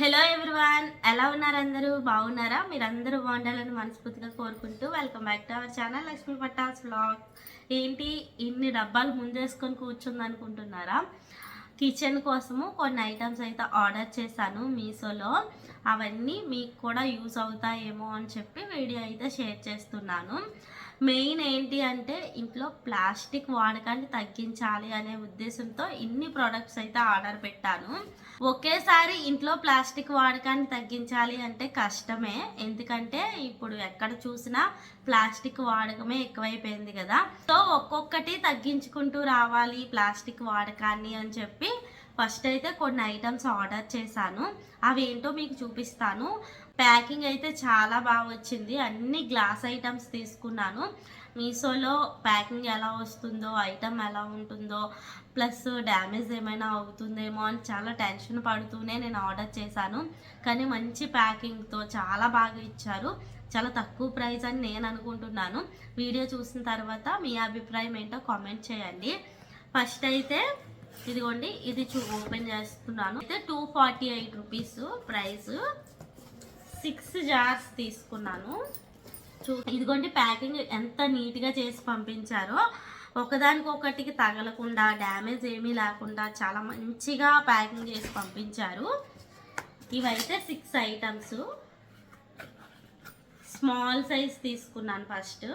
Hello everyone, ఎలా ఉన్నారు? అందరూ బాగున్నారా? మీరందరూ బాగుండాలని మనస్ఫూర్తిగా కోరుకుంటూ welcome back to our channel Lakshmi pattas vlog. ఏంటి ఇన్ని డబ్బాలు ముందేసుకొని కూర్చుంది అనుకుంటున్నారా? కిచెన్ కోసము కొన్ని ఐటమ్స్ అయితే ఆర్డర్ చేశాను మీషోలో. అవన్నీ మీకు కూడా యూజ్ అవుతాయేమో అని చెప్పి వీడియో అయితే షేర్ చేస్తున్నాను. మెయిన్ ఏంటి అంటే ఇంట్లో ప్లాస్టిక్ వాడకాన్ని తగ్గించాలి అనే ఉద్దేశంతో ఇన్ని ప్రోడక్ట్స్ అయితే ఆర్డర్ పెట్టాను. ఒకేసారి ఇంట్లో ప్లాస్టిక్ వాడకాన్ని తగ్గించాలి అంటే కష్టమే, ఎందుకంటే ఇప్పుడు ఎక్కడ చూసినా ప్లాస్టిక్ వాడకమే ఎక్కువైపోయింది కదా. సో ఒక్కొక్కటి తగ్గించుకుంటూ రావాలి ప్లాస్టిక్ వాడకాన్ని అని చెప్పి ఫస్ట్ అయితే కొన్ని ఐటమ్స్ ఆర్డర్ చేశాను. అవి ఏంటో మీకు చూపిస్తాను. ప్యాకింగ్ అయితే చాలా బాగా వచ్చింది. అన్ని గ్లాస్ ఐటమ్స్ తీసుకున్నాను. మీషోలో ప్యాకింగ్ ఎలా వస్తుందో, ఐటమ్ ఎలా ఉంటుందో, ప్లస్ డ్యామేజ్ ఏమైనా అవుతుందేమో అని చాలా టెన్షన్ పడుతూనే నేను ఆర్డర్ చేశాను. కానీ మంచి ప్యాకింగ్తో చాలా బాగా ఇచ్చారు. చాలా తక్కువ ప్రైస్ అని నేను అనుకుంటున్నాను. వీడియో చూసిన తర్వాత మీ అభిప్రాయం ఏంటో కామెంట్ చేయండి. ఫస్ట్ అయితే ఇదిగోండి, ఇది ఓపెన్ చేస్తున్నాను. అయితే 248 రూపీస్ ప్రైస్. 6 జార్స్ తీసుకున్నాను. ఇదిగోండి ప్యాకింగ్ ఎంత నీట్గా చేసి పంపించారో, ఒకదానికొకటికి తగలకుండా డ్యామేజ్ ఏమీ లేకుండా చాలా మంచిగా ప్యాకింగ్ చేసి పంపించారు. ఇవైతే 6 ఐటమ్స్. స్మాల్ సైజ్ తీసుకున్నాను ఫస్ట్.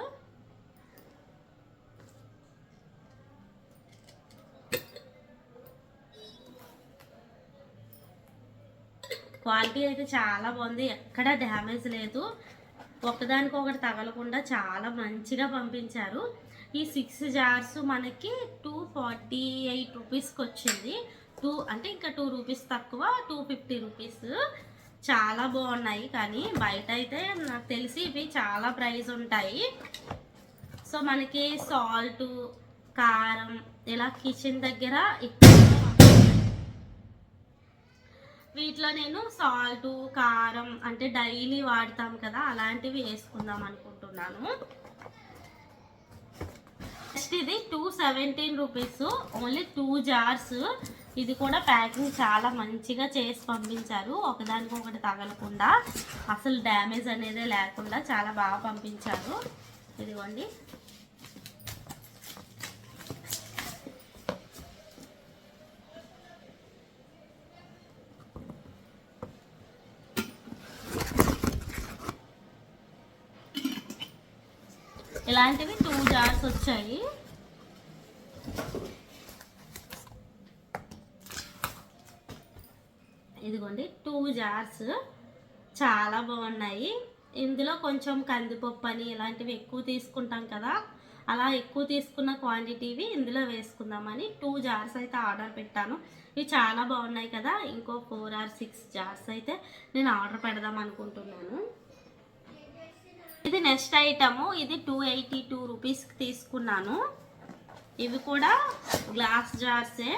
క్వాలిటీ అయితే చాలా బాగుంది, ఎక్కడ డ్యామేజ్ లేదు, ఒకదానికొకటి తగలకుండా చాలా మంచిగా పంపించారు. ఈ 6 జార్స్ మనకి 248 రూపీస్కి వచ్చింది. అంటే ఇంకా 2 రూపీస్ తక్కువ, 250 రూపీస్. చాలా బాగున్నాయి. కానీ బయట అయితే నాకు తెలిసి ఇవి చాలా ప్రైస్ ఉంటాయి. సో మనకి సాల్ట్, కారం ఇలా కిచెన్ దగ్గర వీటిలో నేను సాల్ట్, కారం అంటే డైలీ వాడతాం కదా, అలాంటివి వేసుకుందాం అనుకుంటున్నాను. నెక్స్ట్ ఇది 217 రూపీస్, ఓన్లీ 2 జార్స్. ఇది కూడా ప్యాకింగ్ చాలా మంచిగా చేసి పంపించారు, ఒకదానికొకటి తగలకుండా, అసలు డ్యామేజ్ అనేది లేకుండా చాలా బాగా పంపించారు. ఇదిగోండి. ఇలాంటివి 2 జార్స్ వచ్చాయి. ఇదిగోండి 2 జార్స్ చాలా బాగున్నాయి. ఇందులో కొంచెం కందిపప్పు అని ఇలాంటివి ఎక్కువ తీసుకుంటాం కదా, అలా ఎక్కువ తీసుకున్న క్వాంటిటీవి ఇందులో వేసుకుందామని 2 జార్స్ అయితే ఆర్డర్ పెట్టాను. ఇవి చాలా బాగున్నాయి కదా, ఇంకో 4 or 6 జార్స్ అయితే నేను ఆర్డర్ పెడదాం అనుకుంటున్నాను. ఇది నెక్స్ట్ ఐటము. ఇది 282 రూపీస్కి తీసుకున్నాను. ఇవి కూడా గ్లాస్ జార్సే.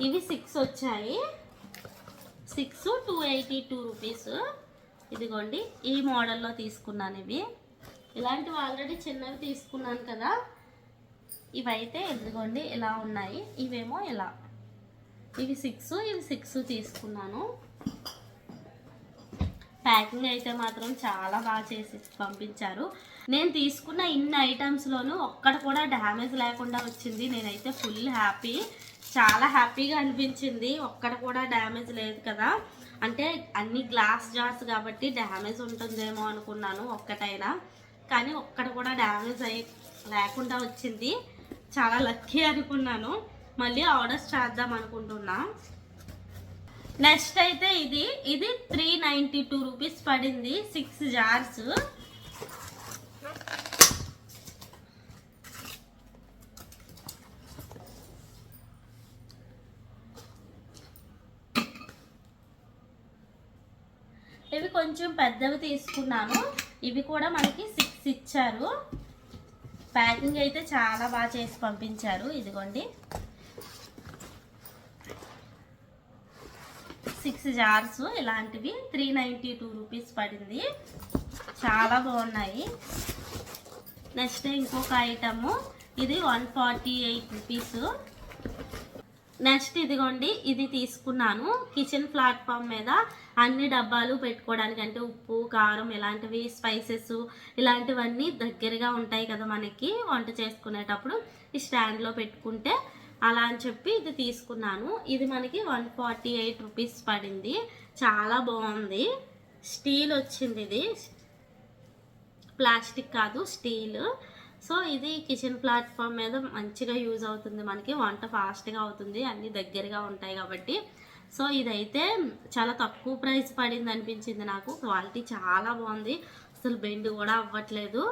ఇవి 6 వచ్చాయి. 6 282 రూపీస్. ఇదిగోండి ఈ మోడల్లో తీసుకున్నాను. ఇలాంటివి ఆల్రెడీ చిన్నవి తీసుకున్నాను కదా, ఇవైతే ఇదిగోండి ఇలా ఉన్నాయి. ఇవేమో ఇలా. ఇవి 6, ఇవి 6 తీసుకున్నాను. ప్యాకింగ్ అయితే మాత్రం చాలా బాగా చేసి పంపించారు. నేను తీసుకున్న ఇన్ని ఐటమ్స్లోనూ ఒక్కడ కూడా డ్యామేజ్ లేకుండా వచ్చింది. నేనైతే ఫుల్ హ్యాపీ, చాలా హ్యాపీగా అనిపించింది. ఒక్కడ కూడా డ్యామేజ్ లేదు కదా, అంటే అన్ని గ్లాస్ జార్స్ కాబట్టి డ్యామేజ్ ఉంటుందేమో అనుకున్నాను ఒక్కటైనా, కానీ ఒక్కడ కూడా డ్యామేజ్ లేకుండా వచ్చింది. చాలా లక్కీ అనుకున్నాను. మళ్ళీ ఆర్డర్స్ చేద్దాం అనుకుంటున్నా. నెక్స్ట్ అయితే ఇది 392 రూపీస్ పడింది. 6 జార్స్. ఇవి కొంచెం పెద్దవి తీసుకున్నాను. ఇవి కూడా మనకి 6 ఇచ్చారు. ప్యాకింగ్ అయితే చాలా బాగా చేసి పంపించారు. ఇదిగోండి 6 జార్స్ ఇలాంటివి 392 రూపీస్ పడింది. చాలా బాగున్నాయి. నెక్స్ట్ ఇంకొక ఐటము, ఇది 148 రూపీస్. నెక్స్ట్ ఇదిగోండి, ఇది తీసుకున్నాను. కిచెన్ ప్లాట్ఫామ్ మీద అన్ని డబ్బాలు పెట్టుకోవడానికి, అంటే ఉప్పు కారం ఇలాంటివి స్పైసెస్ ఇలాంటివన్నీ దగ్గరగా ఉంటాయి కదా మనకి వంట చేసుకునేటప్పుడు, ఈ స్టాండ్లో పెట్టుకుంటే అలా అని చెప్పి ఇది తీసుకున్నాను. ఇది మనకి 148 రూపీస్ పడింది. చాలా బాగుంది. స్టీల్ వచ్చింది, ఇది ప్లాస్టిక్ కాదు స్టీల్. సో ఇది కిచెన్ ప్లాట్ఫామ్ మీద మంచిగా యూజ్ అవుతుంది మనకి, వంట ఫాస్ట్గా అవుతుంది, అన్నీ దగ్గరగా ఉంటాయి కాబట్టి. సో ఇదైతే చాలా తక్కువ ప్రైస్ పడింది అనిపించింది నాకు. క్వాలిటీ చాలా బాగుంది, అసలు బెండ్ కూడా అవ్వట్లేదు.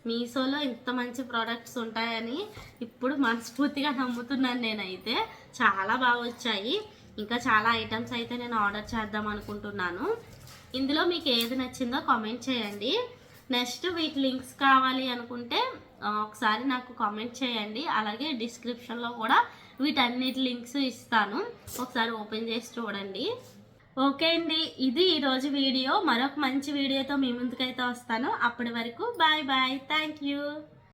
మీషోలో ఇంత మంచి ప్రోడక్ట్స్ ఉంటాయని ఇప్పుడు మనస్ఫూర్తిగా నమ్ముతున్నాను నేనైతే. చాలా బాగా వచ్చాయి. ఇంకా చాలా ఐటమ్స్ అయితే నేను ఆర్డర్ చేద్దాం అనుకుంటున్నాను. ఇందులో మీకు ఏది నచ్చిందో కామెంట్ చేయండి. నెక్స్ట్ వీటి లింక్స్ కావాలి అనుకుంటే ఒకసారి నాకు కామెంట్ చేయండి. అలాగే డిస్క్రిప్షన్లో కూడా వీటన్నిటి లింక్స్ ఇస్తాను, ఒకసారి ఓపెన్ చేసి చూడండి. ఓకే అండి, ఇది ఈరోజు వీడియో. మరొక మంచి వీడియోతో మీ ముందుకైతే వస్తాను. అప్పటి వరకు బాయ్ బాయ్. Thank you.